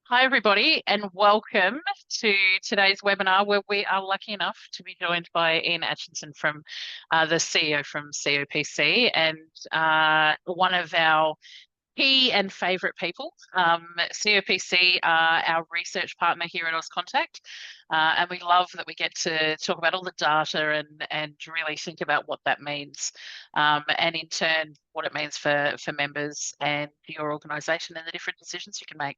Hi, everybody, and welcome to today's webinar where we are lucky enough to be joined by Ian Atchison from the CEO from COPC and one of our key and favourite people. COPC are our research partner here at Auscontact, and we love that we get to talk about all the data and really think about what that means, and in turn, what it means for members and your organisation and the different decisions you can make.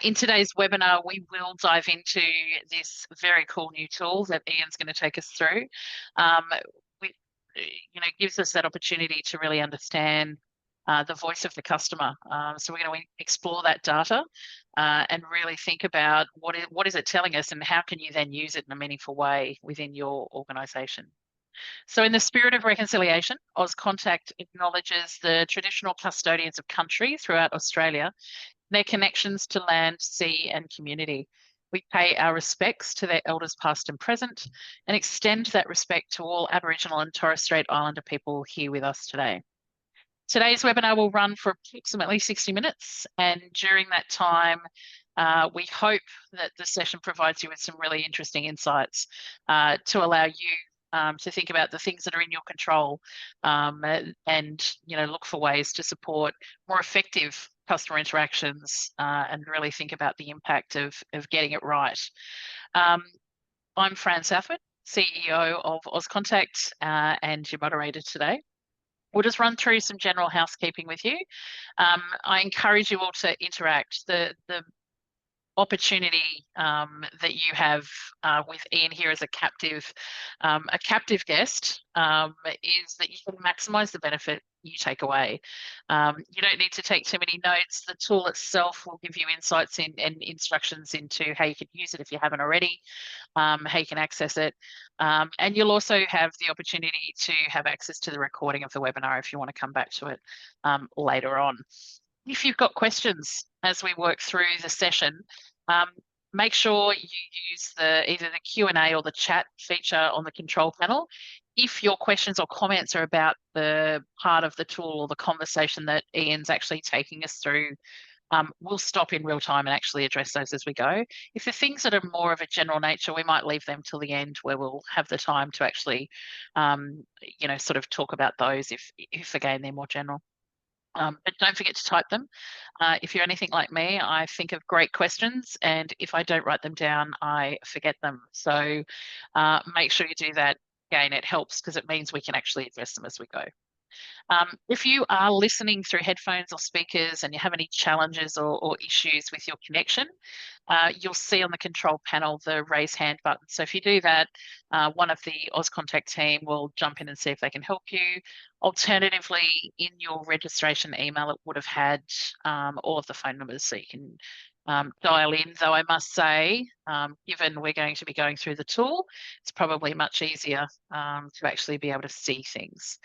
In today's webinar, we will dive into this very cool new tool that Ian's going to take us through. We, gives us that opportunity to really understand the voice of the customer. So we're going to explore that data and really think about what is it telling us and how can you then use it in a meaningful way within your organisation. So in the spirit of reconciliation, Auscontact acknowledges the traditional custodians of country throughout Australia, their connections to land, sea and community. We pay our respects to their elders past and present and extend that respect to all Aboriginal and Torres Strait Islander people here with us today. Today's webinar will run for approximately 60 minutes, and during that time, we hope that the session provides you with some really interesting insights to allow you to think about the things that are in your control and look for ways to support more effective customer interactions and really think about the impact of getting it right. I'm Fran Southwood, CEO of Auscontact and your moderator today. We'll just run through some general housekeeping with you. I encourage you all to interact. The opportunity that you have with Ian here as a captive guest is that you can maximise the benefit you take away. You don't need to take too many notes. The tool itself will give you insights and instructions into how you can use it if you haven't already, how you can access it. And you'll also have the opportunity to have access to the recording of the webinar if you want to come back to it later on. If you've got questions as we work through the session, make sure you use either the Q&A or the chat feature on the control panel. If your questions or comments are about the part of the tool or the conversation that Ian's actually taking us through, we'll stop in real time and actually address those as we go. If the things that are more of a general nature, we might leave them till the end where we'll have the time to actually, sort of talk about those if again, they're more general. But don't forget to type them. If you're anything like me, I think of great questions, and if I don't write them down, I forget them. So make sure you do that. Again, it helps because it means we can actually address them as we go. If you are listening through headphones or speakers and you have any challenges or issues with your connection, you'll see on the control panel the raise hand button. So if you do that, one of the Auscontact team will jump in and see if they can help you. Alternatively, in your registration email, it would have had all of the phone numbers so you can dial in, though I must say, given we're going to be going through the tool, it's probably much easier to actually be able to see things.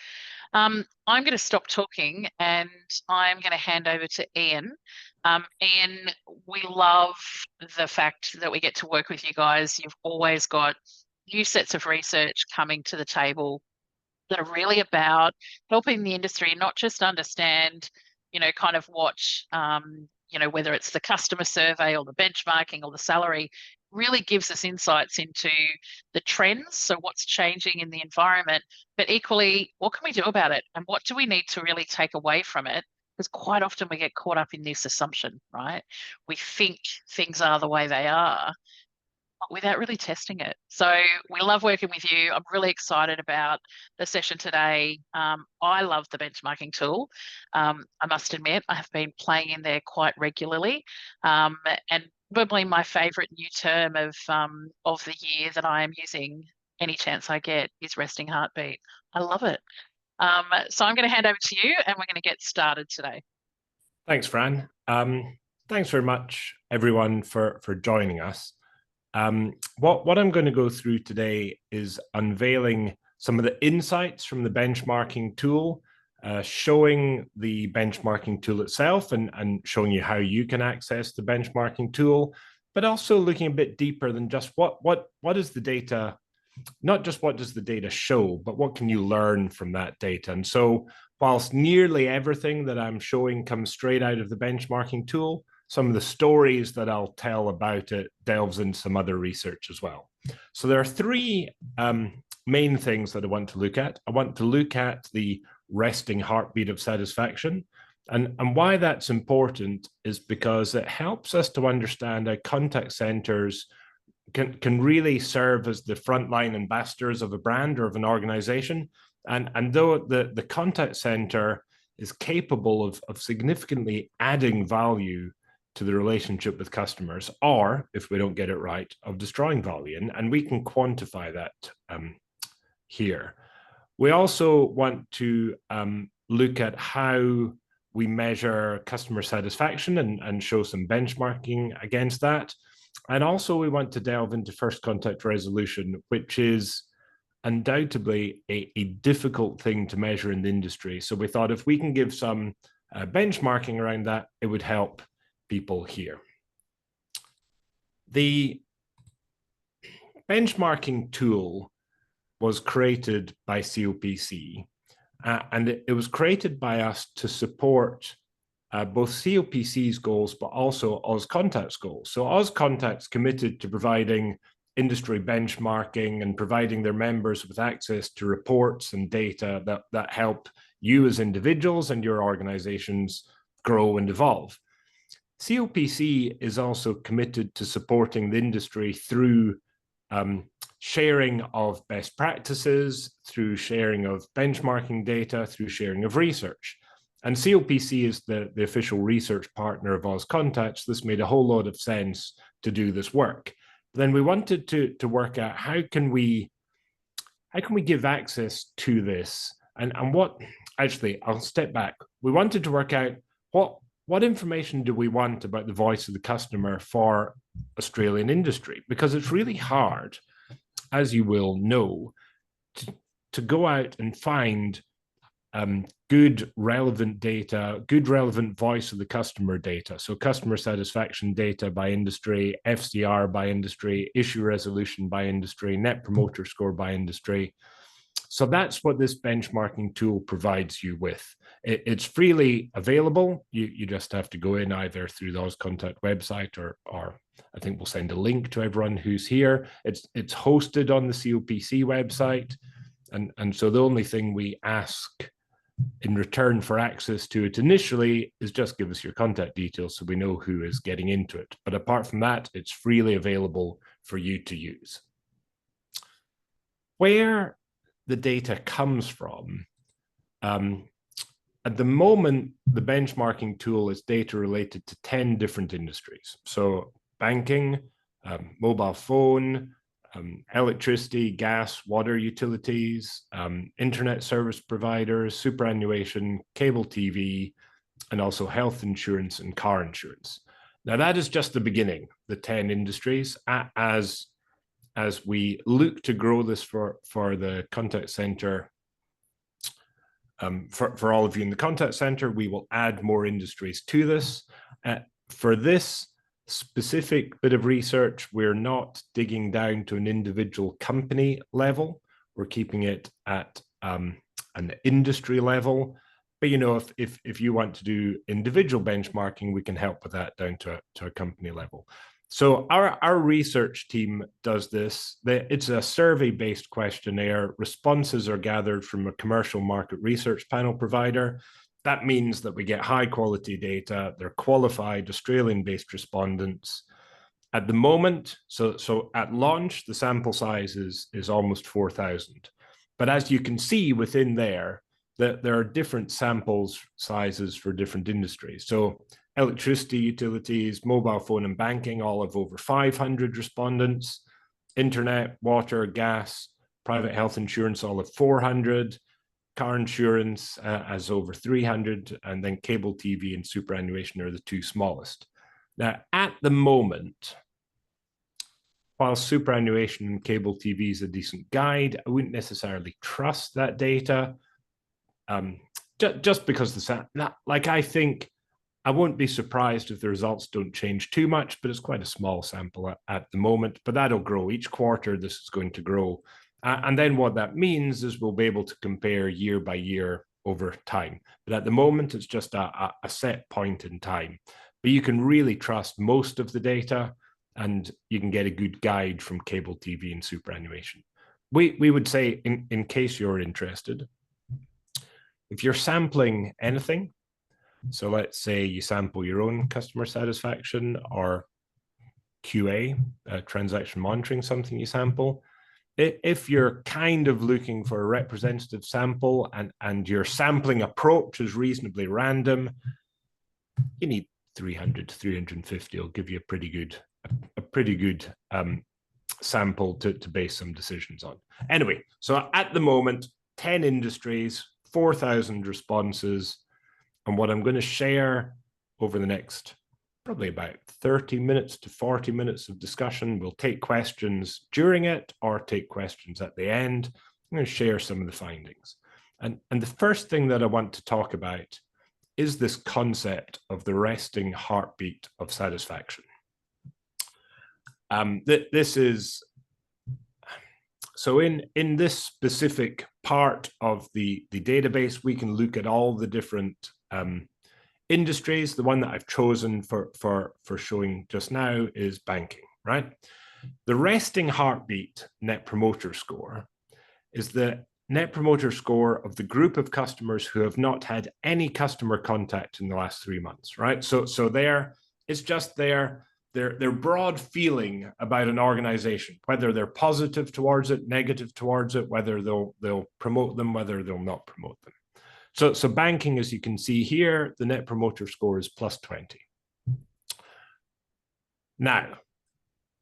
I'm going to stop talking and I'm going to hand over to Ian. Ian, we love the fact that we get to work with you guys. You've always got new sets of research coming to the table that are really about helping the industry not just understand, kind of what, whether it's the customer survey or the benchmarking or the salary, really gives us insights into the trends, so what's changing in the environment, but equally, what can we do about it and what do we need to really take away from it? Because quite often we get caught up in this assumption, right? We think things are the way they are without really testing it. So we love working with you. I'm really excited about the session today. I love the benchmarking tool. I must admit, I have been playing in there quite regularly, and probably my favourite new term of the year that I am using any chance I get is resting heartbeat. I love it. So I'm going to hand over to you and we're going to get started today. Thanks, Fran. Thanks very much, everyone, for joining us. What I'm going to go through today is unveiling some of the insights from the benchmarking tool, showing the benchmarking tool itself and showing you how you can access the benchmarking tool, but also looking a bit deeper than just what is the data, not just what does the data show, but what can you learn from that data. And so whilst nearly everything that I'm showing comes straight out of the benchmarking tool, some of the stories that I'll tell about it delves into some other research as well. So there are three main things that I want to look at. I want to look at the resting heartbeat of satisfaction. And why that's important is because it helps us to understand how contact centers can really serve as the frontline ambassadors of a brand or of an organization. And though the contact center is capable of significantly adding value to the relationship with customers, or if we don't get it right, of destroying value. And we can quantify that here. We also want to look at how we measure customer satisfaction and show some benchmarking against that. And also we want to delve into first contact resolution, which is undoubtedly a difficult thing to measure in the industry. So we thought if we can give some benchmarking around that, it would help people here. The benchmarking tool was created by COPC, and it was created by us to support both COPC's goals, but also Auscontact's goals. So Auscontact's committed to providing industry benchmarking and providing their members with access to reports and data that help you as individuals and your organizations grow and evolve. COPC is also committed to supporting the industry through sharing of best practices, through sharing of benchmarking data, through sharing of research. And COPC is the official research partner of Auscontact. So this made a whole lot of sense to do this work. Then we wanted to work out how can we give access to this, and what, actually, I'll step back. We wanted to work out what information do we want about the voice of the customer for Australian industry, because it's really hard, as you will know, to go out and find good relevant data, good relevant voice of the customer data. So customer satisfaction data by industry, FCR by industry, issue resolution by industry, net promoter score by industry. So that's what this benchmarking tool provides you with. It's freely available. You just have to go in either through the Auscontact website or I think we'll send a link to everyone who's here. It's hosted on the COPC website. And so the only thing we ask in return for access to it initially is just give us your contact details so we know who is getting into it. But apart from that, it's freely available for you to use. Where the data comes from, at the moment, the benchmarking tool is data related to 10 different industries. So banking, mobile phone, electricity, gas, water utilities, internet service providers, superannuation, cable TV, and also health insurance and car insurance. Now that is just the beginning, the 10 industries. As we look to grow this for the contact center, for all of you in the contact center, we will add more industries to this. For this specific bit of research, we're not digging down to an individual company level. We're keeping it at an industry level. But you know, if you want to do individual benchmarking, we can help with that down to a company level. So our research team does this. It's a survey-based questionnaire. Responses are gathered from a commercial market research panel provider. That means that we get high quality data. They're qualified Australian-based respondents. At the moment, so at launch, the sample size is almost 4,000. But as you can see within there, that there are different samples sizes for different industries. So electricity utilities, mobile phone and banking all have over 500 respondents. Internet, water, gas, private health insurance all have 400. Car insurance has over 300, and then cable TV and superannuation are the two smallest. Now, at the moment, while superannuation and cable TV is a decent guide, I wouldn't necessarily trust that data, just because I think I won't be surprised if the results don't change too much, but it's quite a small sample at the moment, but that'll grow. Each quarter, this is going to grow. And then what that means is we'll be able to compare year by year over time. But at the moment, it's just a set point in time. but you can really trust most of the data, and you can get a good guide from cable TV and superannuation. We would say, in case you're interested, if you're sampling anything, so let's say you sample your own customer satisfaction or QA, transaction monitoring, something you sample, if you're kind of looking for a representative sample and your sampling approach is reasonably random, you need 300 to 350. It'll give you a pretty good sample to base some decisions on. Anyway, so at the moment, 10 industries, 4,000 responses. And what I'm going to share over the next probably about 30 minutes to 40 minutes of discussion, we'll take questions during it or take questions at the end. I'm going to share some of the findings. And the first thing that I want to talk about is this concept of the resting heartbeat of satisfaction. This is, so in this specific part of the database, we can look at all the different industries. The one that I've chosen for showing just now is banking, right? The resting heartbeat net promoter score is the net promoter score of the group of customers who have not had any customer contact in the last 3 months, right? So it's just their broad feeling about an organization, whether they're positive towards it, negative towards it, whether they'll promote them, whether they'll not promote them. So banking, as you can see here, the net promoter score is plus 20. Now,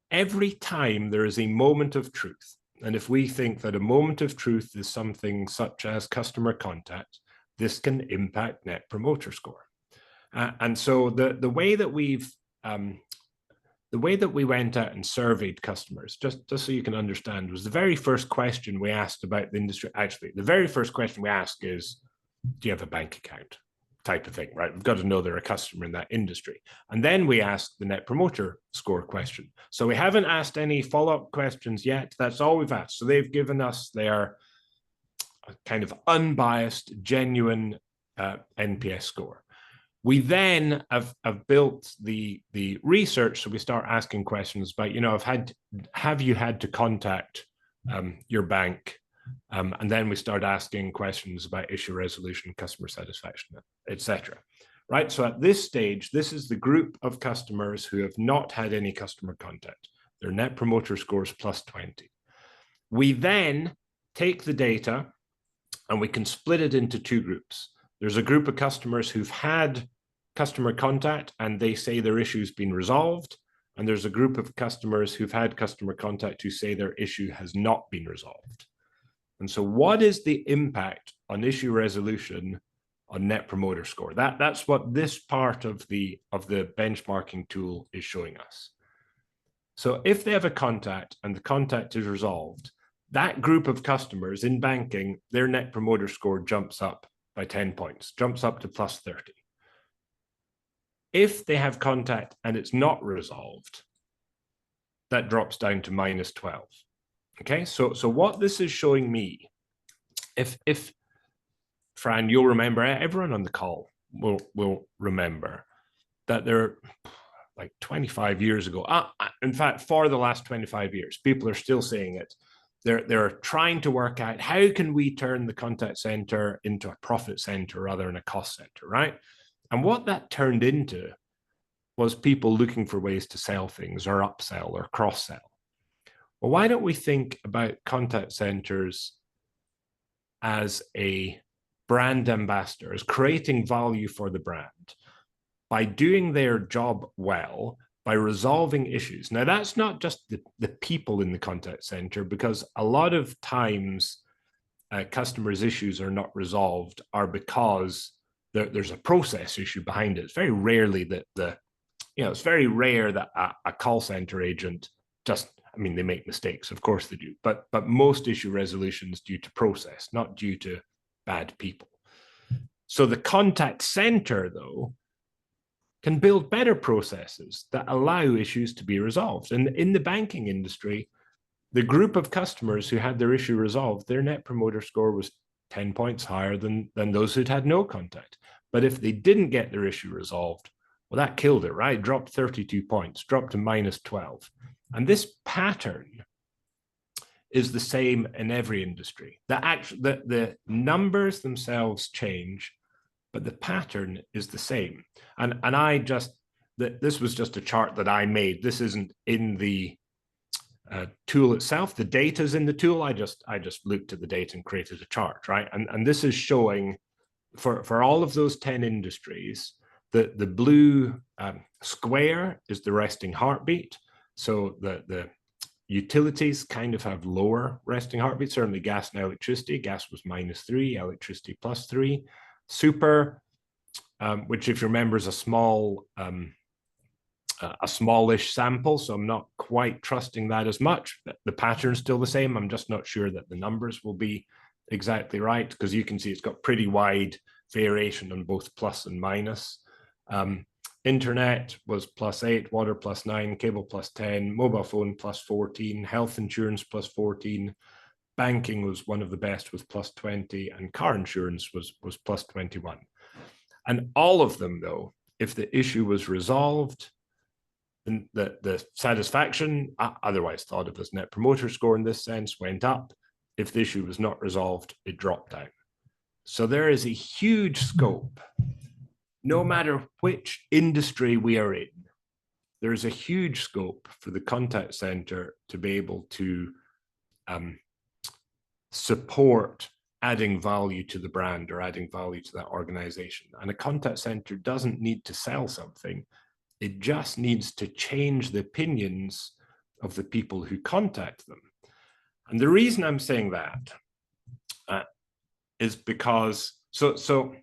every time there is a moment of truth, and if we think that a moment of truth is something such as customer contact, this can impact net promoter score. And so the way that we went out and surveyed customers, just so you can understand, was the very first question we asked about the industry. Actually, the very first question we ask is, do you have a bank account? Type of thing, right? We've got to know they're a customer in that industry. And then we ask the net promoter score question. So we haven't asked any follow-up questions yet. That's all we've asked. So they've given us their kind of unbiased, genuine NPS score. We then have built the research. So we start asking questions about, have you had to contact your bank? And then we start asking questions about issue resolution, customer satisfaction, etc. Right? So at this stage, this is the group of customers who have not had any customer contact. Their net promoter score is plus 20. We then take the data and we can split it into two groups. There's a group of customers who've had customer contact and they say their issue's been resolved. And there's a group of customers who've had customer contact who say their issue has not been resolved. And so what is the impact on issue resolution on net promoter score? That's what this part of the benchmarking tool is showing us. So if they have a contact and the contact is resolved, that group of customers in banking, their net promoter score jumps up by 10 points, jumps up to plus 30. If they have contact and it's not resolved, that drops down to minus 12. Okay, so what this is showing me, if Fran, you'll remember, everyone on the call will remember that there, like 25 years ago, in fact, for the last 25 years, people are still saying it. They're trying to work out how can we turn the contact center into a profit center rather than a cost center, right? And what that turned into was people looking for ways to sell things or upsell or cross-sell. Well, why don't we think about contact centers as a brand ambassador, as creating value for the brand by doing their job well, by resolving issues. Now, that's not just the people in the contact center, because a lot of times customers' issues are not resolved are because there's a process issue behind it. It's very rarely that it's very rare that a call center agent just, they make mistakes, of course they do, but most issue resolution is due to process, not due to bad people. So the contact center, though, can build better processes that allow issues to be resolved. And in the banking industry, the group of customers who had their issue resolved, their net promoter score was 10 points higher than those who'd had no contact. But if they didn't get their issue resolved, Well, that killed it, right? Dropped 32 points, dropped to -12. And this pattern is the same in every industry. The numbers themselves change, but the pattern is the same. And this was just a chart that I made. This isn't in the tool itself. The data's in the tool. I just looked at the data and created a chart, right? And this is showing for all of those 10 industries, the blue square is the resting heartbeat. So the utilities kind of have lower resting heartbeat, certainly gas and electricity. Gas was -3, electricity +3. Super, which if you remember is a smallish sample, so I'm not quite trusting that as much. The pattern's still the same. I'm just not sure that the numbers will be exactly right, because you can see it's got pretty wide variation on both plus and minus. Internet was +8, water +9, cable +10, mobile phone +14, health insurance +14, banking was one of the best with +20, and car insurance was +21. And all of them, though, if the issue was resolved, the satisfaction, otherwise thought of as net promoter score in this sense, went up. If the issue was not resolved, it dropped down. So there is a huge scope. No matter which industry we are in, there's a huge scope for the contact center to be able to support adding value to the brand or adding value to that organization. And a contact center doesn't need to sell something. It just needs to change the opinions of the people who contact them. And the reason I'm saying that is because, so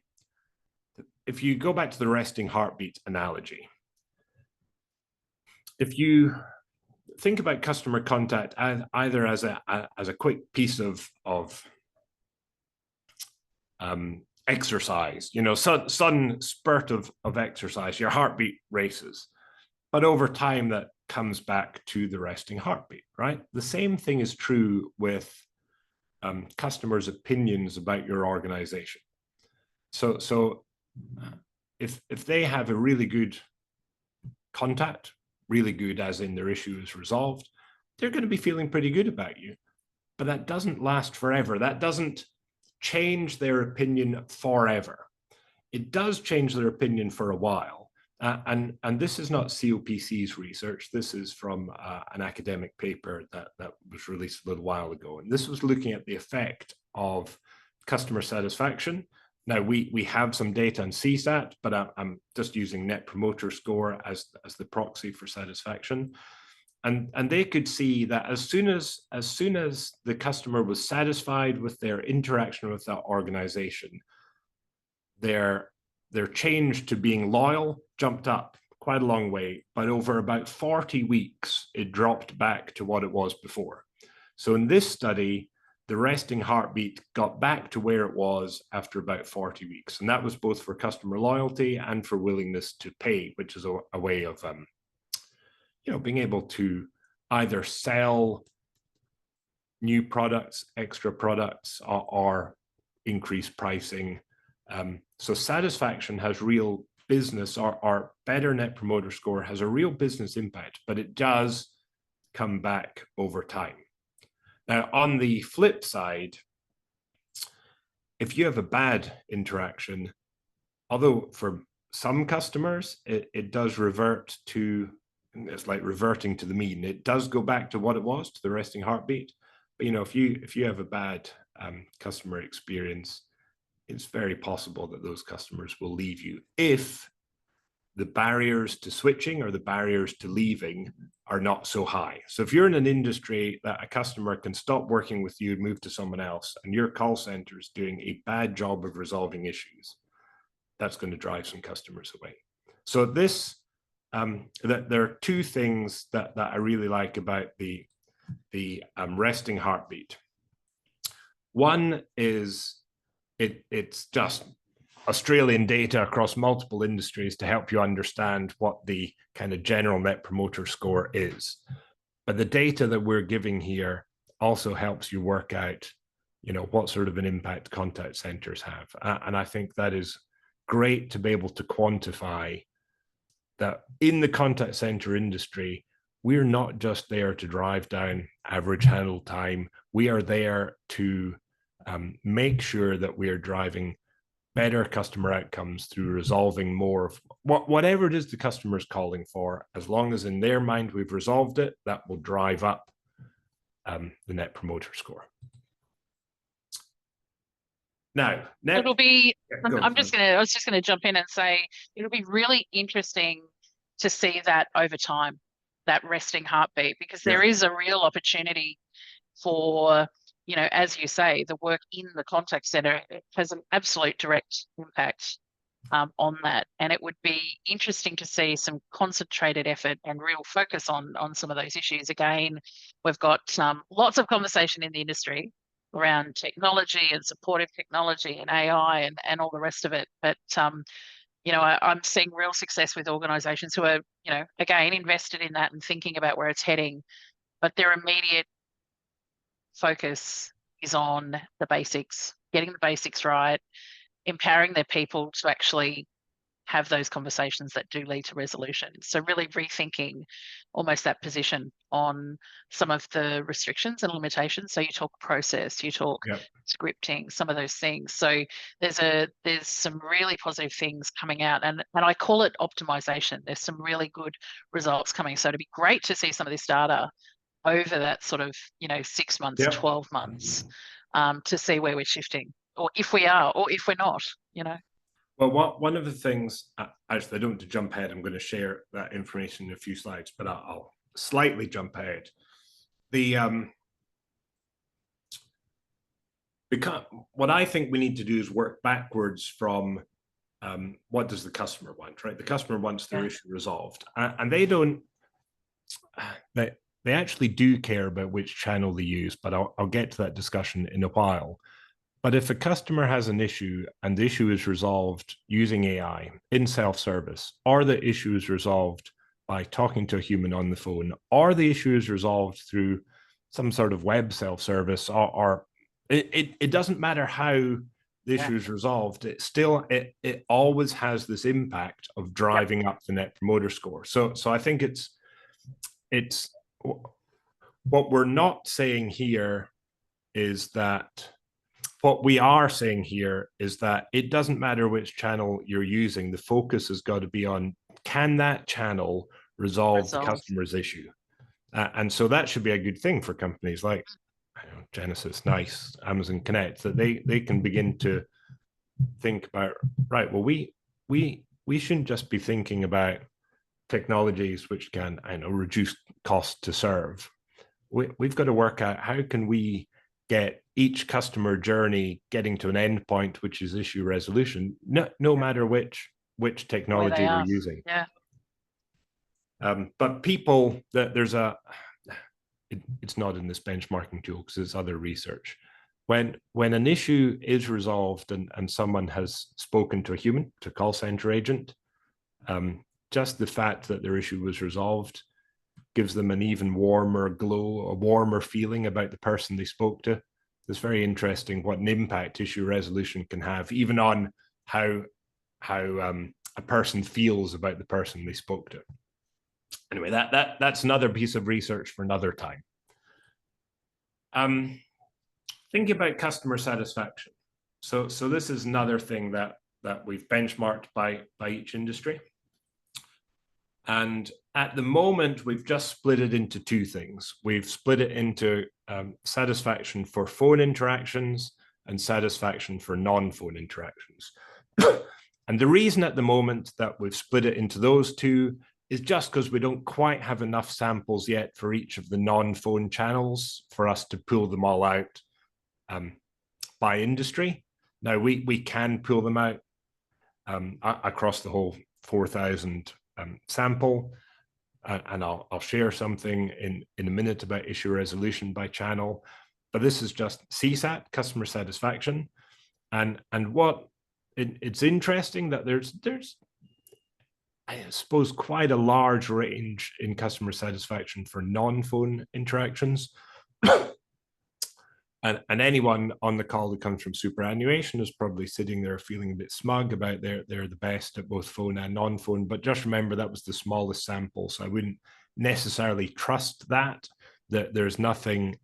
if you go back to the resting heartbeat analogy, if you think about customer contact either as a quick piece of exercise, sudden spurt of exercise, your heartbeat races, but over time that comes back to the resting heartbeat, right? The same thing is true with customers' opinions about your organization. So if they have a really good contact, really good as in their issue is resolved, they're going to be feeling pretty good about you. But that doesn't last forever. That doesn't change their opinion forever. It does change their opinion for a while. And this is not COPC's research. This is from an academic paper that was released a little while ago. And this was looking at the effect of customer satisfaction. Now, we have some data on CSAT, but I'm just using Net Promoter Score as the proxy for satisfaction. And they could see that as soon as the customer was satisfied with their interaction with that organization, their change to being loyal jumped up quite a long way, but over about 40 weeks, it dropped back to what it was before. So in this study, the resting heartbeat got back to where it was after about 40 weeks. And that was both for customer loyalty and for willingness to pay, which is a way of being able to either sell new products, extra products, or increase pricing. So satisfaction has real business, or better Net Promoter Score has a real business impact, but it does come back over time. Now, on the flip side, if you have a bad interaction, although for some customers, it does revert to, it's like reverting to the mean. It does go back to what it was, to the resting heartbeat. But if you have a bad customer experience, it's very possible that those customers will leave you if the barriers to switching or the barriers to leaving are not so high. So if you're in an industry that a customer can stop working with you and move to someone else, and your call center is doing a bad job of resolving issues, that's going to drive some customers away. So this, there are two things that I really like about the resting heartbeat. One is it's just Australian data across multiple industries to help you understand what the kind of general Net Promoter Score is. But the data that we're giving here also helps you work out, what sort of an impact contact centers have. And I think that is great to be able to quantify that in the contact center industry, we're not just there to drive down average handle time. We are there to make sure that we are driving better customer outcomes through resolving more of whatever it is the customer is calling for. As long as in their mind we've resolved it, that will drive up the Net Promoter Score. Now, it'll be, I was just gonna jump in and say, it'll be really interesting to see that over time, that resting heartbeat, because there is a real opportunity for, you know, as you say, the work in the contact center has an absolute direct impact on that. And it would be interesting to see some concentrated effort and real focus on some of those issues. Again, we've got lots of conversation in the industry around technology and supportive technology and AI and all the rest of it. But, you know, I'm seeing real success with organizations who are, you know, again, invested in that and thinking about where it's heading, but their immediate focus is on the basics, getting the basics right, empowering their people to actually have those conversations that do lead to resolution. So really rethinking almost that position on some of the restrictions and limitations. So you talk process, you talk scripting, some of those things. So there's some really positive things coming out, and I call it optimization. There's some really good results coming. So it'd be great to see some of this data over that sort of, you know, 6 months, 12 months, to see where we're shifting, or if we are, or if we're not, you know. Well, one of the things, actually, I don't want to jump ahead. I'm going to share that information in a few slides, but I'll slightly jump ahead. Because what I think we need to do is work backwards from what does the customer want, right? The customer wants their issue resolved, and they don't. They actually do care about which channel they use, but I'll get to that discussion in a while. But if a customer has an issue and the issue is resolved using AI in self-service, or the issue is resolved by talking to a human on the phone, or the issue is resolved through some sort of web self-service, or it doesn't matter how the issue is resolved, it always has this impact of driving up the Net Promoter Score. So I think it's what we're not saying here is that. What we are saying here is that it doesn't matter which channel you're using. The focus has got to be on, can that channel resolve the customer's issue? And so that should be a good thing for companies like Genesys, NICE, Amazon Connect, that they can begin to think about, right, well, we shouldn't just be thinking about technologies which can, reduce cost to serve. We've got to work out how can we get each customer journey getting to an endpoint, which is issue resolution, no matter which technology we're using. But people, it's not in this benchmarking tool because it's other research. When an issue is resolved and someone has spoken to a human, to a call center agent, just the fact that their issue was resolved gives them an even warmer glow, a warmer feeling about the person they spoke to. It's very interesting what an impact issue resolution can have, even on how a person feels about the person they spoke to. Anyway, that's another piece of research for another time. Thinking about customer satisfaction. So this is another thing that we've benchmarked by each industry. And at the moment, we've just split it into two things. We've split it into satisfaction for phone interactions and satisfaction for non-phone interactions. And the reason at the moment that we've split it into those two is just because we don't quite have enough samples yet for each of the non-phone channels for us to pull them all out by industry. Now, we can pull them out across the whole 4,000 sample, and I'll share something in a minute about issue resolution by channel, but this is just CSAT, customer satisfaction, and what it's interesting that there's I suppose quite a large range in customer satisfaction for non-phone interactions. And anyone on the call that comes from superannuation is probably sitting there feeling a bit smug about they're the best at both phone and non-phone. But just remember that was the smallest sample, so I wouldn't necessarily trust that there's nothing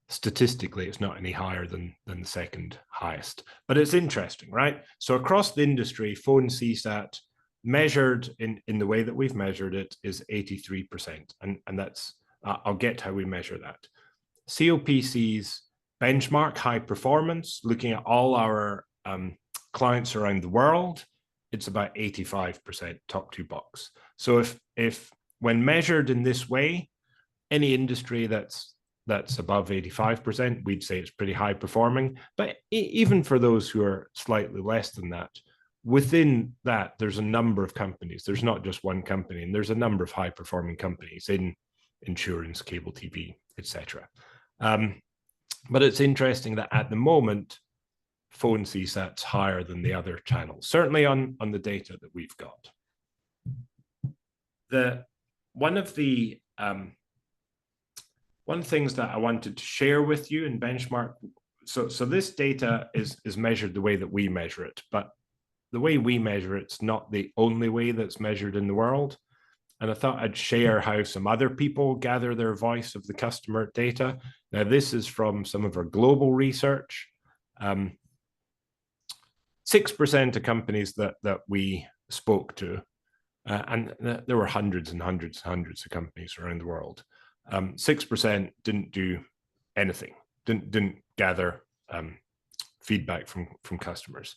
statistically, it's not any higher than the second highest. But it's interesting, right? So across the industry, phone CSAT measured in the way that we've measured it is 83%. And that's, I'll get how we measure that. COPC's benchmark high performance, looking at all our clients around the world, it's about 85%, top two box. So if when measured in this way, any industry that's above 85%, we'd say it's pretty high performing. But even for those who are slightly less than that, within that, there's a number of companies. There's not just one company, and there's a number of high performing companies in insurance, cable TV, etc. But it's interesting that at the moment, phone CSAT's higher than the other channels, certainly on the data that we've got. One of the things that I wanted to share with you and benchmark, so this data is measured the way that we measure it, but the way we measure it's not the only way that's measured in the world. And I thought I'd share how some other people gather their voice of the customer data. Now, this is from some of our global research. 6% of companies that we spoke to, and there were hundreds and hundreds and hundreds of companies around the world. 6% didn't do anything, didn't gather feedback from customers.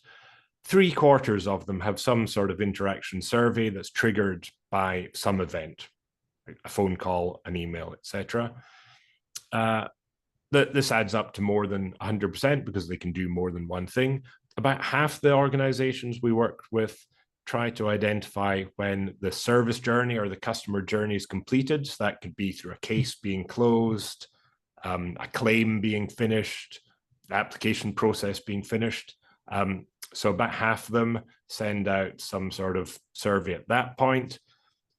3/4 of them have some sort of interaction survey that's triggered by some event, like a phone call, an email, etc. This adds up to more than 100% because they can do more than one thing. About half the organizations we worked with try to identify when the service journey or the customer journey is completed. So that could be through a case being closed, a claim being finished, the application process being finished. So about half of them send out some sort of survey at that point.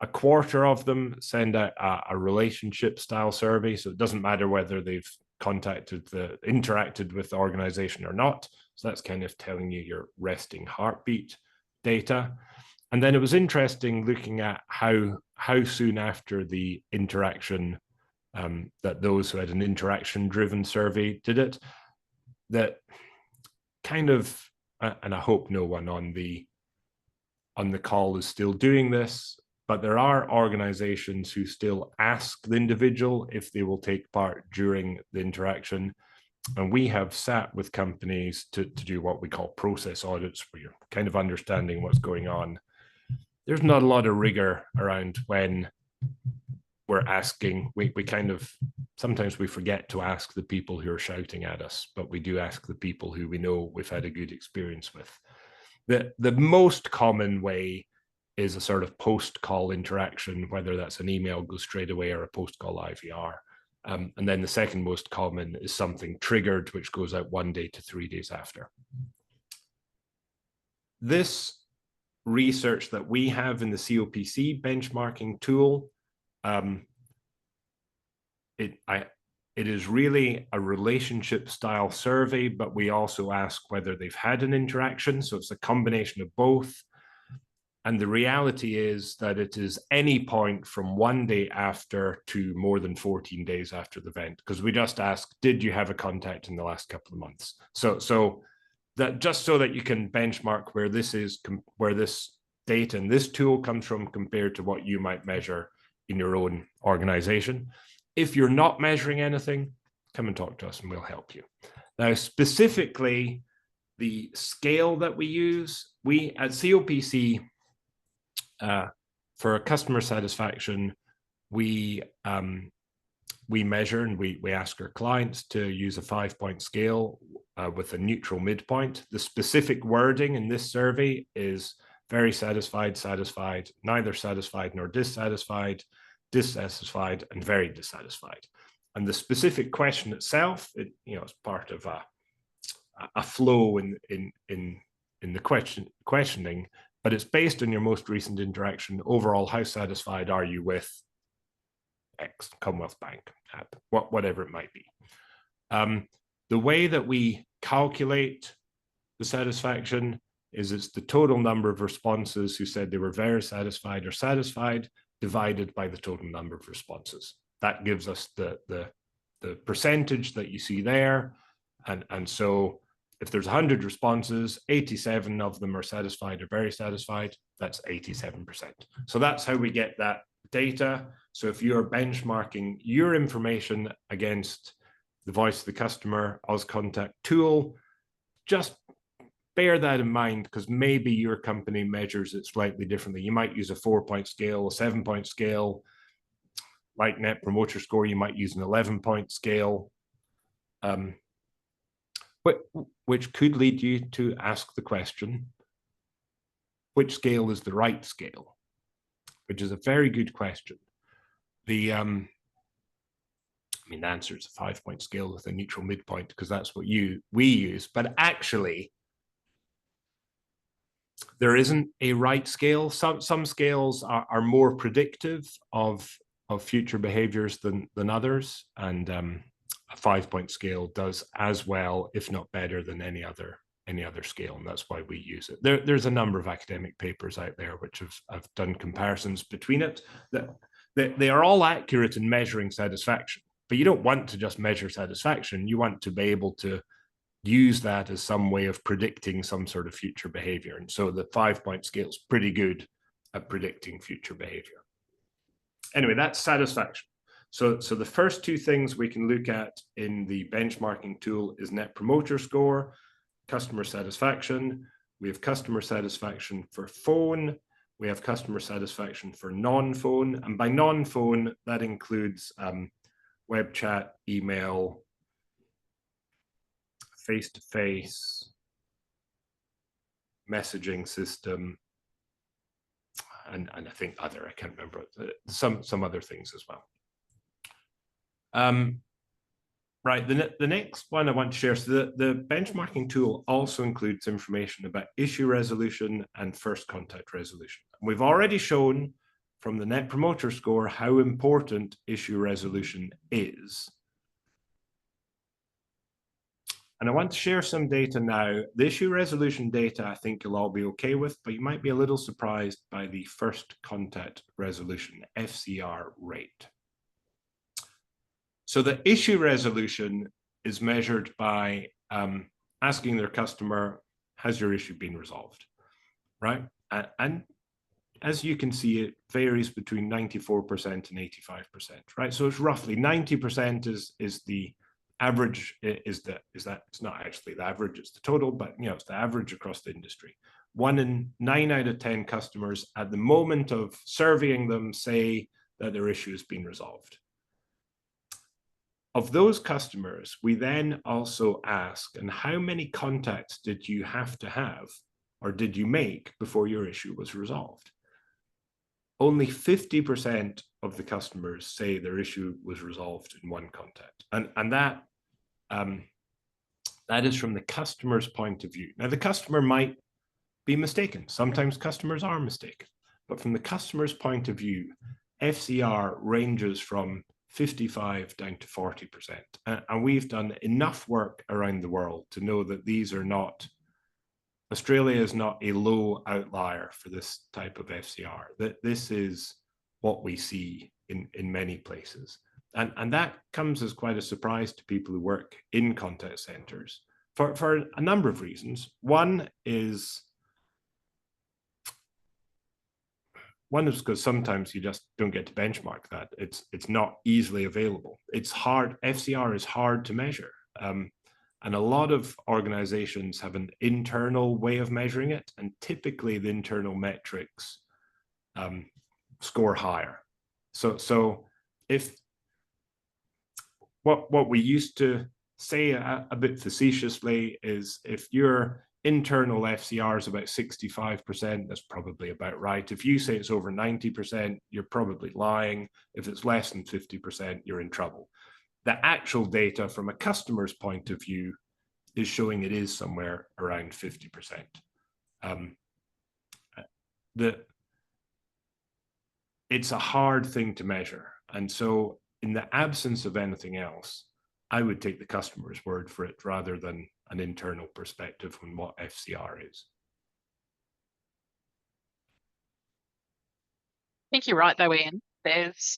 1/4 of them send out a relationship style survey. So it doesn't matter whether they've interacted with the organization or not. So that's kind of telling you your resting heartbeat data. And then it was interesting looking at how soon after the interaction that those who had an interaction driven survey did it, that kind of, and I hope no one on the call is still doing this, but there are organizations who still ask the individual if they will take part during the interaction. And we have sat with companies to do what we call process audits, where you're kind of understanding what's going on. There's not a lot of rigor around when we're asking. We kind of, sometimes we forget to ask the people who are shouting at us, but we do ask the people who we know we've had a good experience with. The most common way is a sort of post-call interaction, whether that's an email goes straight away or a post-call IVR. And then the second most common is something triggered, which goes out 1 day to 3 days after. This research that we have in the COPC benchmarking tool, it is really a relationship style survey, but we also ask whether they've had an interaction. So it's a combination of both. And the reality is that it is any point from 1 day after to more than 14 days after the event, because we just ask, did you have a contact in the last couple of months? So that just so that you can benchmark where this data and this tool comes from compared to what you might measure in your own organization. If you're not measuring anything, come and talk to us and we'll help you. Now, specifically, the scale that we use, we at COPC, for customer satisfaction, we measure and we ask our clients to use a 5-point scale with a neutral midpoint. The specific wording in this survey is very satisfied, satisfied, neither satisfied nor dissatisfied, dissatisfied, and very dissatisfied. And the specific question itself, it's part of a flow in the questioning, but it's based on your most recent interaction. Overall, how satisfied are you with X, Commonwealth Bank app, whatever it might be. The way that we calculate the satisfaction is it's the total number of responses who said they were very satisfied or satisfied divided by the total number of responses. That gives us the percentage that you see there. And so if there's 100 responses, 87 of them are satisfied or very satisfied, that's 87%. So that's how we get that data. So if you're benchmarking your information against the voice of the customer Auscontact tool, just bear that in mind, because maybe your company measures it slightly differently. You might use a 4-point scale, a 7-point scale. Like Net Promoter Score, you might use an 11-point scale, which could lead you to ask the question, which scale is the right scale? Which is a very good question. The answer is a 5-point scale with a neutral midpoint, because that's what we use. But actually, there isn't a right scale. Some scales are more predictive of future behaviors than others, and a 5-point scale does as well, if not better, than any other scale, and that's why we use it. There's a number of academic papers out there which have done comparisons between it. They are all accurate in measuring satisfaction, but you don't want to just measure satisfaction. You want to be able to use that as some way of predicting some sort of future behavior. And so the 5-point scale is pretty good at predicting future behavior. Anyway, that's satisfaction. So the first two things we can look at in the benchmarking tool is Net Promoter Score, customer satisfaction. We have customer satisfaction for phone. We have customer satisfaction for non-phone. And by non-phone, that includes web chat, email, face-to-face, messaging system, and I think I can't remember, some other things as well. Right, the next one I want to share, so the benchmarking tool also includes information about issue resolution and first contact resolution. We've already shown from the Net Promoter Score how important issue resolution is. And I want to share some data now. The issue resolution data, I think you'll all be okay with, but you might be a little surprised by the first contact resolution, FCR rate. So the issue resolution is measured by asking their customer, has your issue been resolved, right? And as you can see, it varies between 94% and 85%, right? So it's roughly 90% is the average, it's not actually the average, it's the total, but it's the average across the industry. 1 in 9 out of 10 customers at the moment of surveying them say that their issue has been resolved. Of those customers, we then also ask, and how many contacts did you have to have or did you make before your issue was resolved? Only 50% of the customers say their issue was resolved in 1 contact. And that is from the customer's point of view. Now, the customer might be mistaken. Sometimes customers are mistaken. But from the customer's point of view, FCR ranges from 55 down to 40%. And we've done enough work around the world to know that these are not, Australia is not a low outlier for this type of FCR. That this is what we see in many places. And that comes as quite a surprise to people who work in contact centers for a number of reasons. One is because sometimes you just don't get to benchmark that. It's not easily available. It's hard. FCR is hard to measure. And a lot of organizations have an internal way of measuring it. And typically the internal metrics score higher. So if what we used to say a bit facetiously is, if your internal FCR is about 65%, that's probably about right. If you say it's over 90%, you're probably lying. If it's less than 50%, you're in trouble. The actual data from a customer's point of view is showing it is somewhere around 50%. It's a hard thing to measure. And so in the absence of anything else, I would take the customer's word for it rather than an internal perspective on what FCR is. I think you're right though, Ian. There's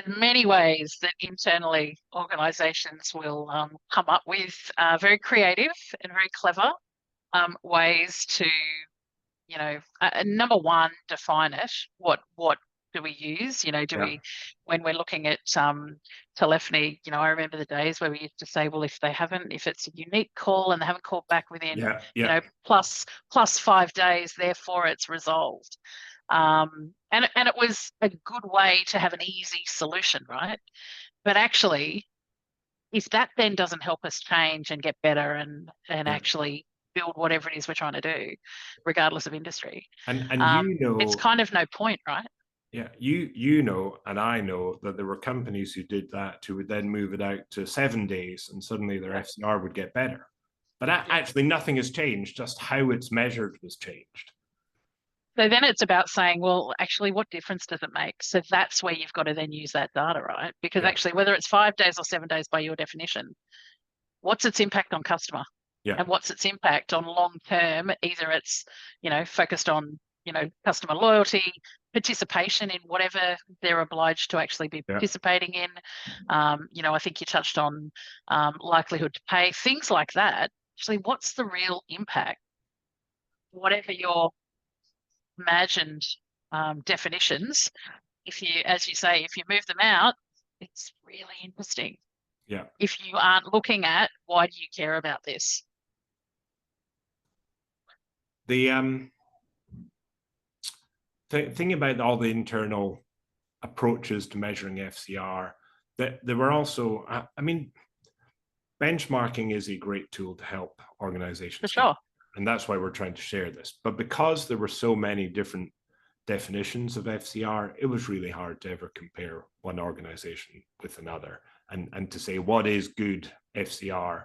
many ways that internally organisations will come up with very creative and very clever ways to, number one, define it. What do we use? Do we, when we're looking at telephony, I remember the days where we used to say, well, if it's a unique call and they haven't called back within, plus 5 days, therefore it's resolved. And it was a good way to have an easy solution, right? But actually, if that then doesn't help us change and get better and actually build whatever it is we're trying to do, regardless of industry, and it's kind of no point, right? Yeah, and I know that there were companies who did that who would then move it out to 7 days, and suddenly their FCR would get better. But actually, nothing has changed. Just how it's measured was changed. So then it's about saying, well, actually, what difference does it make? So that's where you've got to then use that data, right? Because actually, whether it's 5 days or 7 days by your definition, what's its impact on customer? Yeah. And what's its impact on long term? Either it's, focused on, customer loyalty, participation in whatever they're obliged to actually be participating in. I think you touched on likelihood to pay, things like that. Actually, what's the real impact? Whatever your imagined definitions, as you say, if you move them out, it's really interesting. Yeah. If you aren't looking at why do you care about this? The thing about all the internal approaches to measuring FCR, that there were also, benchmarking is a great tool to help organizations. For sure. And that's why we're trying to share this. But because there were so many different definitions of FCR, it was really hard to ever compare one organization with another and to say what is good FCR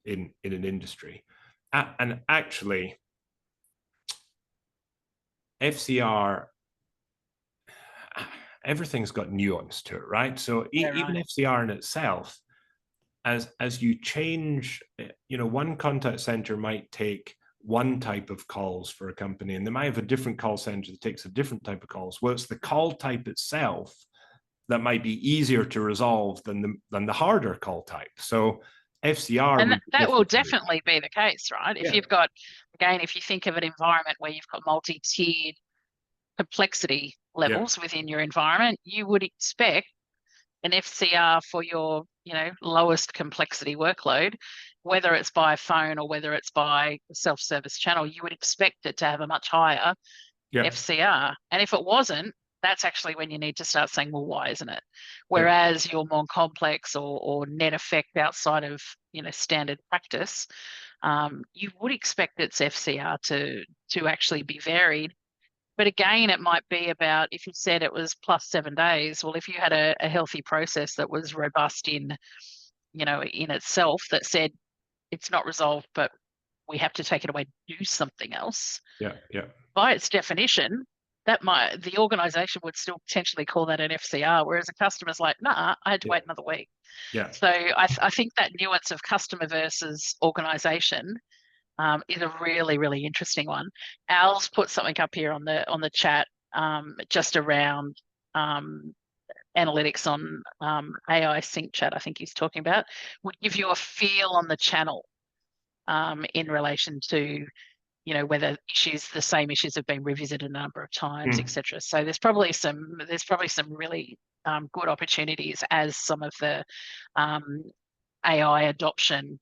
in an industry. And actually, FCR, everything's got nuance to it, right? So even FCR in itself, as you change, one contact center might take one type of calls for a company, and they might have a different call center that takes a different type of calls. Well, it's the call type itself that might be easier to resolve than the harder call type. So FCR, and that will definitely be the case, right? If you've got, again, if you think of an environment where you've got multi-tiered complexity levels within your environment, you would expect an FCR for your, lowest complexity workload, whether it's by phone or whether it's by self-service channel, you would expect it to have a much higher FCR. And if it wasn't, that's actually when you need to start saying, well, why isn't it? Whereas your more complex or net effect outside of, standard practice, you would expect its FCR to actually be varied. But again, it might be about, if you said it was plus 7 days, well, if you had a healthy process that was robust in itself, that said it's not resolved, but we have to take it away to do something else. By its definition, the organization would still potentially call that an FCR, whereas a customer's like, nah, I had to wait another week. So I think that nuance of customer versus organization is a really, really interesting one. Al's put something up here on the chat just around analytics on AI sync chat, I think he's talking about, would give you a feel on the channel in relation to, whether the same issues have been revisited a number of times, etc. So there's probably some really good opportunities as some of the AI adoption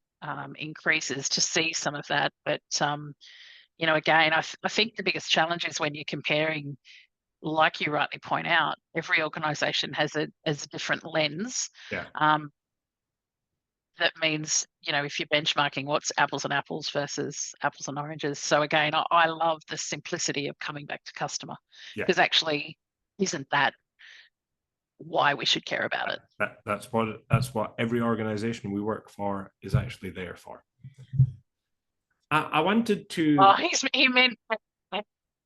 increases to see some of that. But, again, I think the biggest challenge is when you're comparing, like you rightly point out, every organization has a different lens. That means, if you're benchmarking, what's apples and apples versus apples and oranges. So again, I love the simplicity of coming back to customer, because actually isn't that why we should care about it? That's what every organization we work for is actually there for. I wanted to. Oh,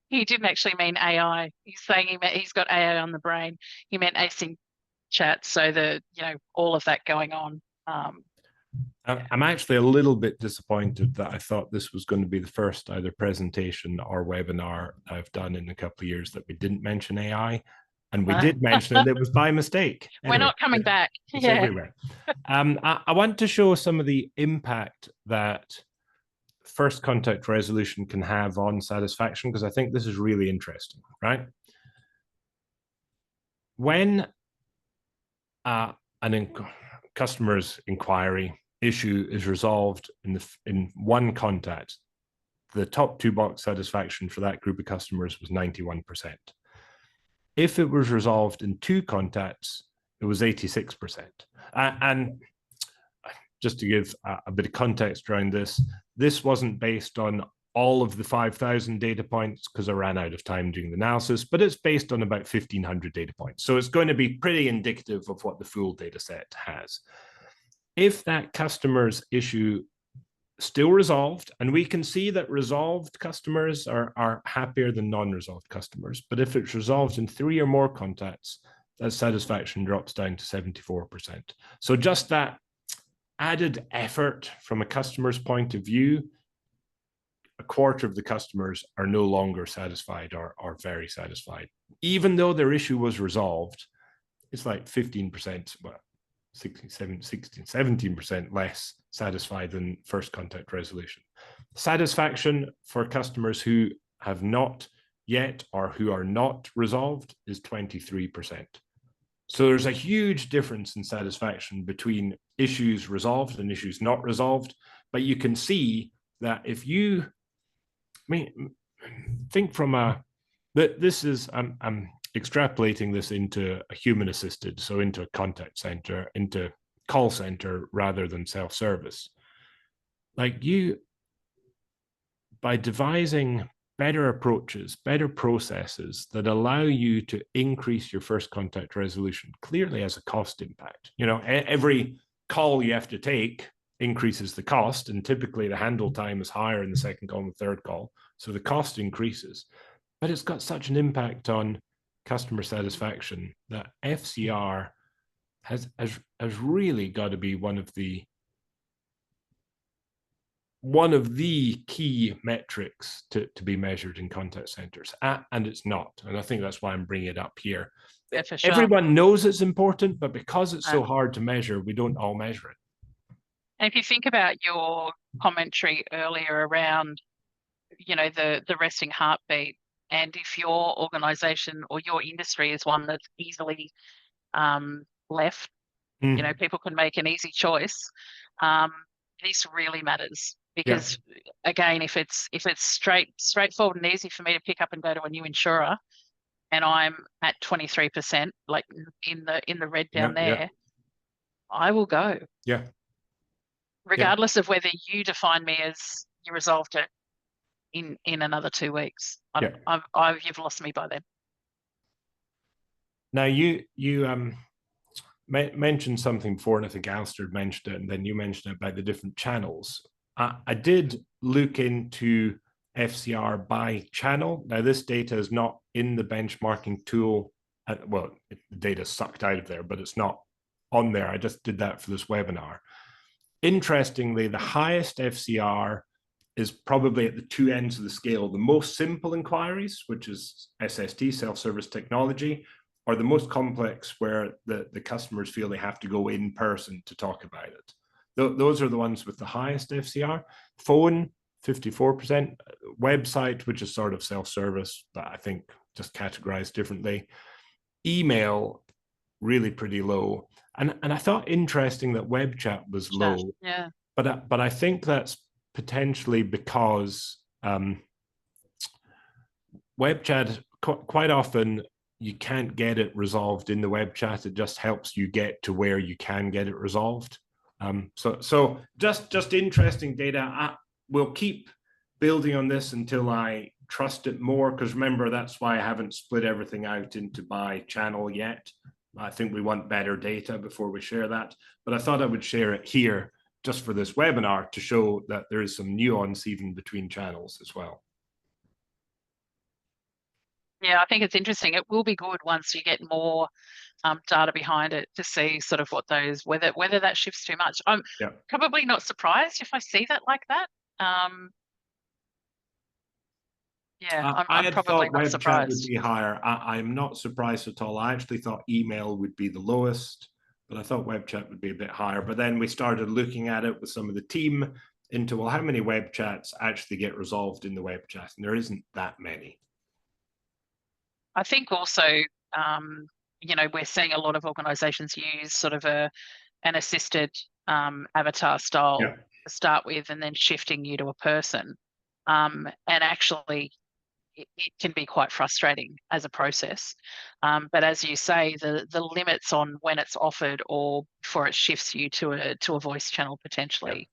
he didn't actually mean AI. He's saying he's got AI on the brain. He meant async chat. So all of that going on I'm actually a little bit disappointed that I thought this was going to be the first either presentation or webinar I've done in a couple of years that we didn't mention AI. And we did mention it. It was by mistake. We're not coming back. It's everywhere. I want to show some of the impact that first contact resolution can have on satisfaction, because I think this is really interesting, right? When customer's inquiry issue is resolved in one contact, the top two box satisfaction for that group of customers was 91%. If it was resolved in two contacts, it was 86%. And just to give a bit of context around this, this wasn't based on all of the 5,000 data points because I ran out of time doing the analysis, but it's based on about 1,500 data points. So it's going to be pretty indicative of what the full data set has. If that customer's issue still resolved, and we can see that resolved customers are happier than non-resolved customers, but if it's resolved in 3 or more contacts, that satisfaction drops down to 74%. So just that added effort from a customer's point of view, a quarter of the customers are no longer satisfied or very satisfied. Even though their issue was resolved, it's like 15%, well, 17% less satisfied than first contact resolution. Satisfaction for customers who have not yet or who are not resolved is 23%. So there's a huge difference in satisfaction between issues resolved and issues not resolved. But you can see that if you, think from this is, I'm extrapolating this into a human assisted, so into a contact center, into call center rather than self-service. Like by devising better approaches, better processes that allow you to increase your first contact resolution, clearly has a cost impact. You know, every call you have to take increases the cost, and typically the handle time is higher in the second call and the third call. So the cost increases, but it's got such an impact on customer satisfaction that FCR has really got to be one of the key metrics to be measured in contact centers, and it's not. And I think that's why I'm bringing it up here. Yeah, for sure. Everyone knows it's important, but because it's so hard to measure, we don't all measure it. And if you think about your commentary earlier around, you know, the resting heartbeat, and if your organization or your industry is one that's easily left, you know, people can make an easy choice. This really matters, because again, if it's straightforward and easy for me to pick up and go to a new insurer, and I'm at 23%, like in the red down there, I will go. Yeah. Regardless of whether you define me as you resolved it in another 2 weeks. You've lost me by then. Now you mentioned something before, and I think Alistair mentioned it, and then you mentioned it about the different channels. I did look into FCR by channel. Now this data is not in the benchmarking tool. Well, the data is sucked out of there, but it's not on there. I just did that for this webinar. Interestingly, the highest FCR is probably at the two ends of the scale. The most simple inquiries, which is SST, self-service technology, or the most complex, where the customers feel they have to go in person to talk about it. Those are the ones with the highest FCR. Phone, 54%. Website, which is sort of self-service, but I think just categorized differently. Email, really pretty low. And I thought interesting that web chat was low. Yeah. But I think that's potentially because web chat, quite often you can't get it resolved in the web chat. It just helps you get to where you can get it resolved. So just interesting data. We'll keep building on this until I trust it more, because remember, that's why I haven't split everything out into by channel yet. I think we want better data before we share that. But I thought I would share it here just for this webinar to show that there is some nuance even between channels as well. Yeah, I think it's interesting. It will be good once you get more data behind it to see sort of what those, whether that shifts too much. I'm Yeah. probably not surprised if I see that like that. Yeah, I I'm had probably thought not web chat would surprised. be higher. I'm not surprised at all. I actually thought email would be the lowest, but I thought web chat would be a bit higher. But then we started looking at it with some of the team into, well, how many web chats actually get resolved in the web chat? And there isn't that many. I think also, we're seeing a lot of organisations use sort of an assisted avatar style Yeah. to start with, and then shifting you to a person. And actually, it can be quite frustrating as a process. But as you say, the limits on when it's offered or before it shifts you to a voice channel potentially.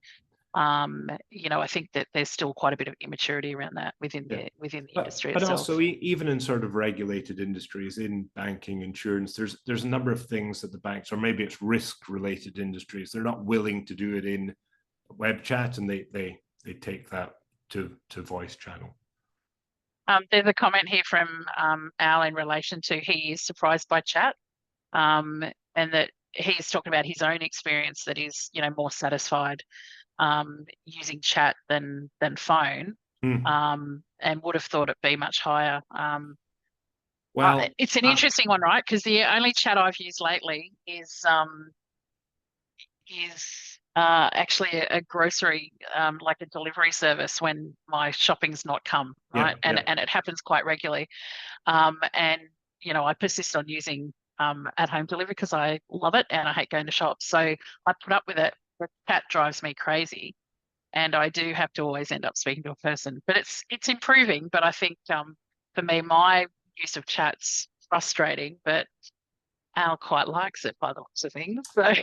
I think that there's still quite a bit of immaturity around that within Yeah. the But industry also itself. even in sort of regulated industries, in banking, insurance, there's a number of things that the banks, or maybe it's risk related industries, they're not willing to do it in web chat, and they take that to voice channel. There's a comment here from Al in relation to he is surprised by chat, and that he's talking about his own experience that he's more satisfied using chat than phone, and would have thought it'd be much higher. Well, It's an interesting one, right? Because the only chat I've used lately is actually a grocery, like a delivery service when my shopping's not come, right? yeah. And it happens quite regularly. And I persist on using at home delivery because I love it and I hate going to shops. So I put up with it. The chat drives me crazy, and I do have to always end up speaking to a person. But it's improving. But I think for me, my use of chat's frustrating, but Al quite likes it by the looks of things. So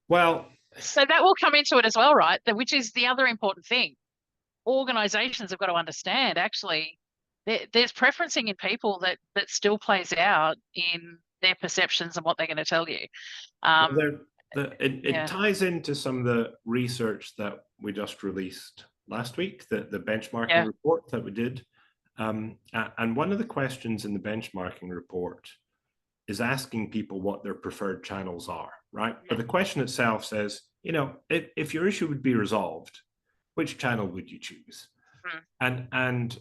Well, so that will come into it as well, right? Which is the other important thing. Organizations have got to understand actually there's preferencing in people that still plays out in their perceptions and what they're going to tell you. it Yeah, ties into some of the research that we just released last week, the benchmarking yeah, report that we did. And one of the questions in the benchmarking report is asking people what their preferred channels are, right? But the question itself says, if your issue would be resolved, which channel would you choose? And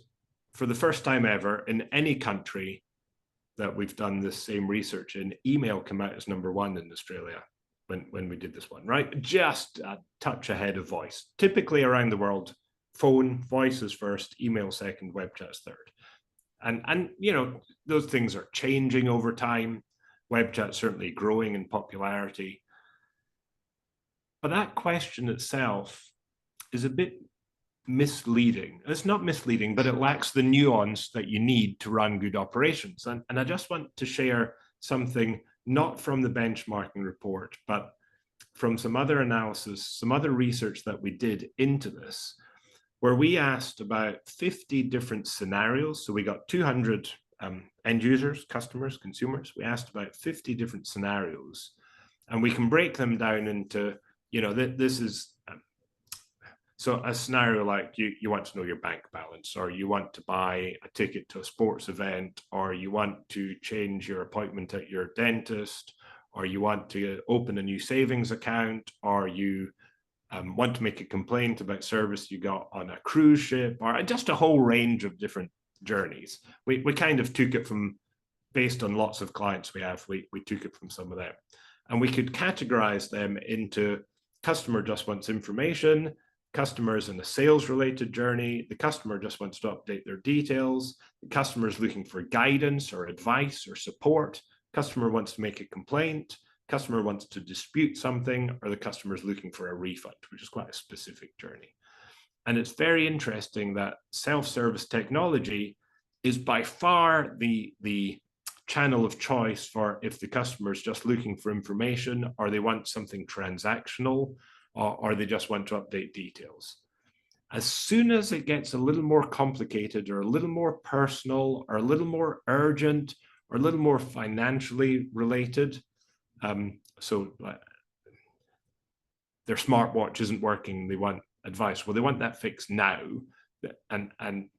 for the first time ever in any country that we've done this same research in, email came out as number one in Australia when we did this one, right? Just a touch ahead of voice. Typically around the world, phone, voice is first, email second, web chat's third. And those things are changing over time. Web chat's certainly growing in popularity. But that question itself is a bit misleading. It's not misleading, but it lacks the nuance that you need to run good operations. And I just want to share something not from the benchmarking report, but from some other analysis, some other research that we did into this, where we asked about 50 different scenarios. So we got 200 end users, customers, consumers. We asked about 50 different scenarios, and we can break them down into, this is so a scenario like you want to know your bank balance, or you want to buy a ticket to a sports event, or you want to change your appointment at your dentist, or you want to open a new savings account, or you want to make a complaint about service you got on a cruise ship, or just a whole range of different journeys. We kind of took it from, based on lots of clients we have, we took it from some of them. And we could categorize them into customer just wants information, customers in a sales related journey, the customer just wants to update their details, the customer is looking for guidance or advice or support, customer wants to make a complaint, customer wants to dispute something, or the customer is looking for a refund, which is quite a specific journey. And it's very interesting that self-service technology is by far the channel of choice for if the customer is just looking for information, or they want something transactional, or they just want to update details. As soon as it gets a little more complicated, or a little more personal, or a little more urgent, or a little more financially related, so their smartwatch isn't working, they want advice. Well, they want that fixed now. And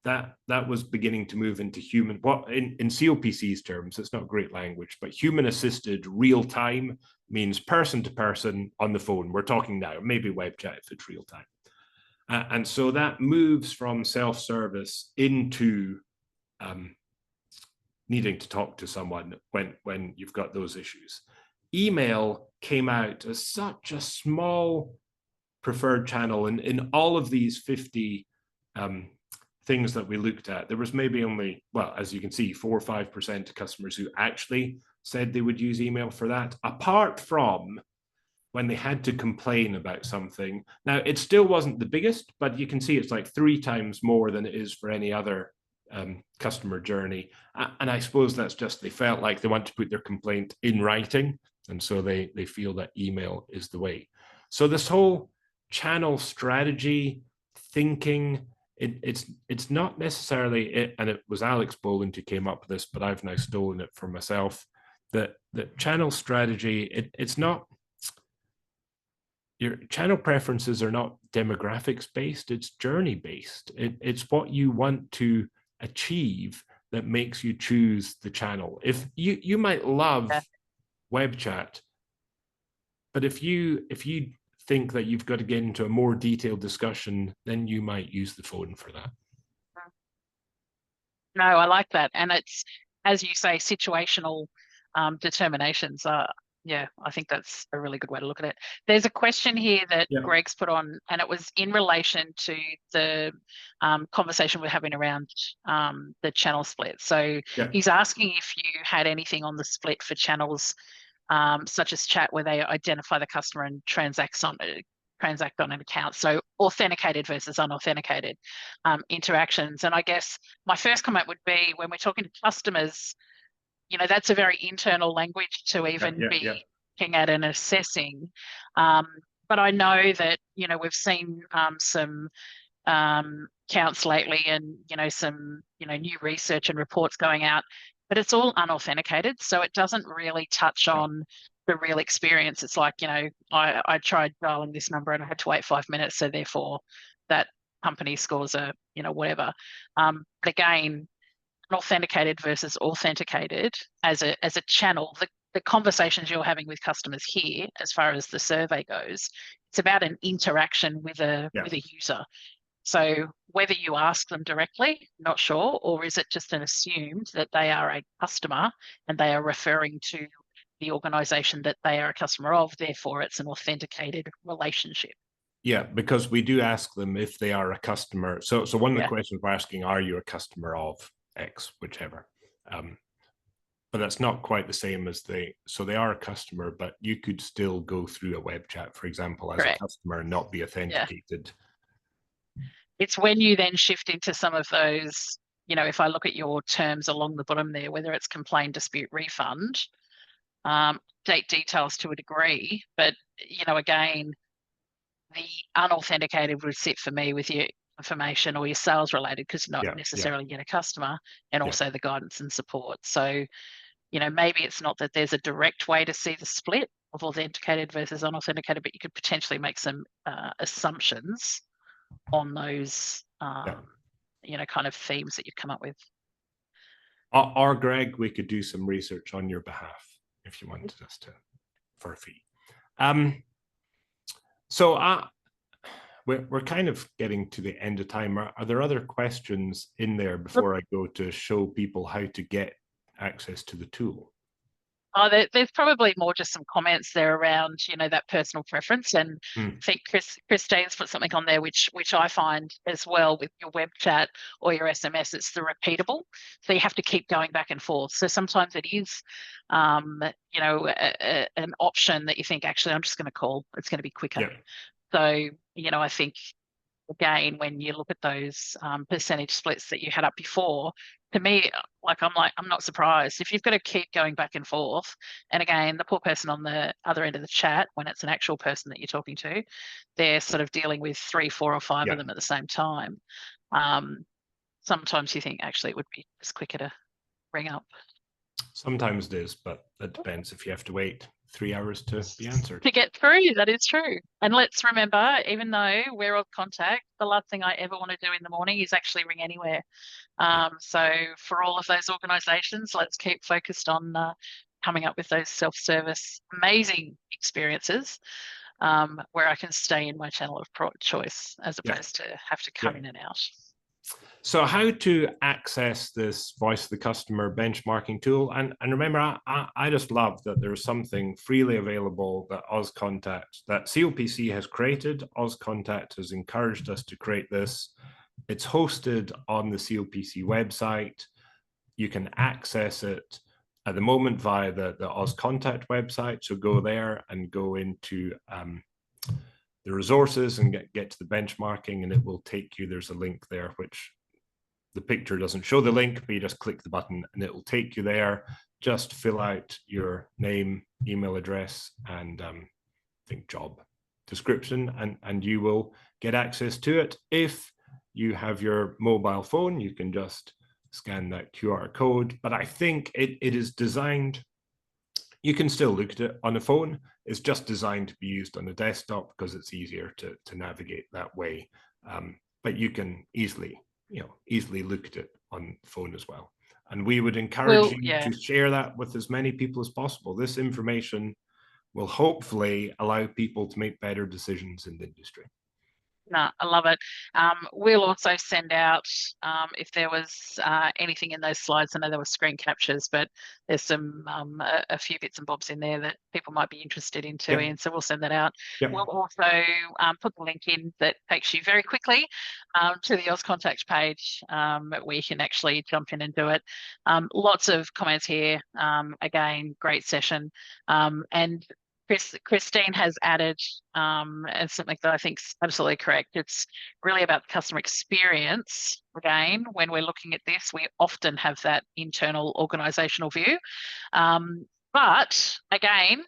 that was beginning to move into human, what in COPC's terms, it's not great language, but human assisted real time means person to person on the phone. We're talking now, maybe web chat if it's real time. And so that moves from self-service into needing to talk to someone when you've got those issues. Email came out as such a small preferred channel in all of these 50 things that we looked at. There was maybe only, well, as you can see, 4 or 5% of customers who actually said they would use email for that, apart from when they had to complain about something. Now, it still wasn't the biggest, but you can see it's like 3 times more than it is for any other customer journey. And I suppose that's just they felt like they want to put their complaint in writing, and so they feel that email is the way. So this whole channel strategy thinking, it's not necessarily it, and it was Alex Boland who came up with this, but I've now stolen it for myself. That channel strategy, it's not, your channel preferences are not demographics based, it's journey based. It's what you want to achieve that makes you choose the channel. If you might love web chat, but if you think that you've got to get into a more detailed discussion, then you might use the phone for that. No, I like that. And it's, as you say, situational determinations are, yeah, I think that's a really good way to look at it. There's a question here that Greg's put on, and it was in relation to the conversation we're having around the channel split. So he's asking if you had anything on the split for channels such as chat, where they identify the customer and transact on an account. So authenticated versus unauthenticated interactions. And I guess my first comment would be, when we're talking to customers, you know, that's a very internal language to even be looking at and assessing. But I know that, you know, we've seen some counts lately, and, you know, some, you know, new research and reports going out, but it's all unauthenticated. So it doesn't really touch on the real experience. It's like, you know, I tried dialing this number and I had to wait 5 minutes. So therefore that company scores a, you know, whatever. But again, authenticated versus authenticated as a channel, the conversations you're having with customers here, as far as the survey goes, it's about an interaction with a user. So whether you ask them directly, not sure, or is it just an assumed that they are a customer and they are referring to the organization that they are a customer of, therefore it's an authenticated relationship. Yeah, because we do ask them if they are a customer. So one of the questions we're asking, are you a customer of X, whichever? But that's not quite the same as so they are a customer, but you could still go through a web chat, for example, as a customer and not be authenticated. It's when you then shift into some of those, you know, if I look at your terms along the bottom there, whether it's complaint, dispute, refund, date details to a degree, but, you know, again, the unauthenticated would sit for me with your information or your sales related, because you're not necessarily yet a customer, and also the guidance and support. So, you know, maybe it's not that there's a direct way to see the split of authenticated versus unauthenticated, but you could potentially make some assumptions on those, you know, kind of themes that you've come up with. Or Greg, we could do some research on your behalf if you wanted us to, for a fee. So we're kind of getting to the end of time. Are there other questions in there before I go to show people how to get access to the tool? Oh, there's probably more just some comments there around, you know, that personal preference. And I think Christine's put something on there, which I find as well with your web chat or your SMS, it's the repeatable. So you have to keep going back and forth. So sometimes it is, you know, an option that you think, actually, I'm just going to call. It's going to be quicker. So, you know, I think, again, when you look at those percentage splits that you had up before, to me, I'm not surprised if you've got to keep going back and forth. And again, the poor person on the other end of the chat, when it's an actual person that you're talking to, they're sort of dealing with 3, 4, or 5 of them at the same time. Sometimes you think, actually, it would be just quicker to ring up. Sometimes it is, but that depends if you have to wait 3 hours to be answered. To get through, that is true. And let's remember, even though we're Auscontact, the last thing I ever want to do in the morning is actually ring anywhere. So for all of those organisations, let's keep focused on coming up with those self-service amazing experiences where I can stay in my channel of choice as opposed to have to come in and out. So how to access this voice of the customer benchmarking tool? And remember, I just love that there's something freely available that Auscontact, that COPC has created. Auscontact has encouraged us to create this. It's hosted on the COPC website. You can access it at the moment via the Auscontact website. So go there and go into the resources and get to the benchmarking, and it will take you, there's a link there, which the picture doesn't show the link, but you just click the button and it will take you there. Just fill out your name, email address, and I think job description, and you will get access to it. If you have your mobile phone, you can just scan that QR code. But I think it is designed, you can still look at it on a phone. It's just designed to be used on a desktop because it's easier to navigate that way. But you can easily look at it on the phone as well. And we would encourage you to share that with as many people as possible. This information will hopefully allow people to make better decisions in the industry. No, I love it. We'll also send out, if there was anything in those slides, I know there were screen captures, but there's some a few bits and bobs in there that people might be interested in too, Ian, so we'll send that out. We'll also put the link in that takes you very quickly to the Auscontact page where you can actually jump in and do it. Lots of comments here. Again, great session. And Christine has added and something that I think is absolutely correct. It's really about the customer experience. Again, when we're looking at this, we often have that internal organisational view. But again,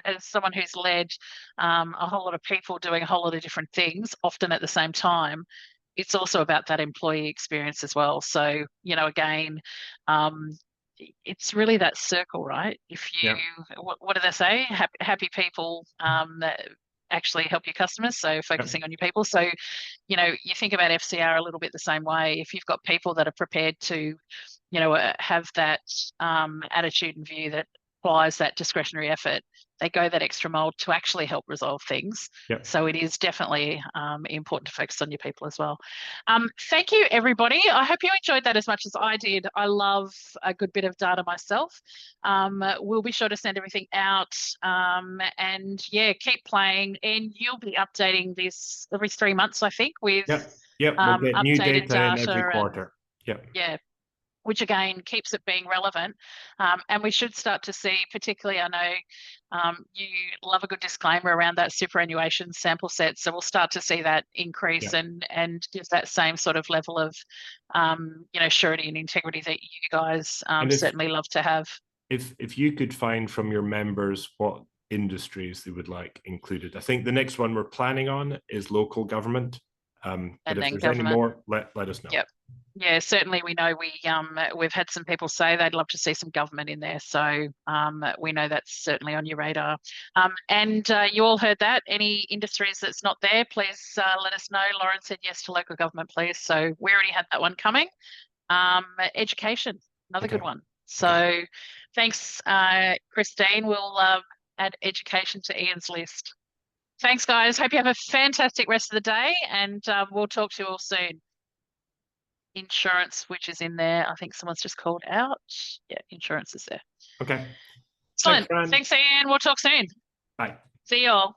as someone who's led a whole lot of people doing a whole lot of different things, often at the same time, it's also about that employee experience as well. So, again, it's really that circle, right? If you, what do they say? Happy people that actually help your customers. So focusing on your people. So, you think about FCR a little bit the same way. If you've got people that are prepared to, have that attitude and view that applies that discretionary effort, they go that extra mile to actually help resolve things. So it is definitely important to focus on your people as well. Thank you, everybody. I hope you enjoyed that as much as I did. I love a good bit of data myself. We'll be sure to send everything out and keep playing. And you'll be updating this every 3 months, I think, with we'll get new data in every quarter. Which again keeps it being relevant. And we should start to see, particularly, I know you love a good disclaimer around that superannuation sample set. So we'll start to see that increase and give that same sort of level of, surety and integrity that you guys certainly love to have. If you could find from your members what industries they would like included. I think the next one we're planning on is local government. But if there's any more, let us know. Yeah, certainly we know we've had some people say they'd love to see some government in there. So we know that's certainly on your radar. And you all heard that. Any industries that's not there, please let us know. Lauren said yes to local government, please. So we already had that one coming. Education, another good one. So thanks, Christine. We'll add education to Ian's list. Thanks, guys. Hope you have a fantastic rest of the day, and we'll talk to you all soon. Insurance, which is in there. I think someone's just called out. Yeah, insurance is there. Okay. Excellent. Thanks, Ian. We'll talk soon. Bye. See you all.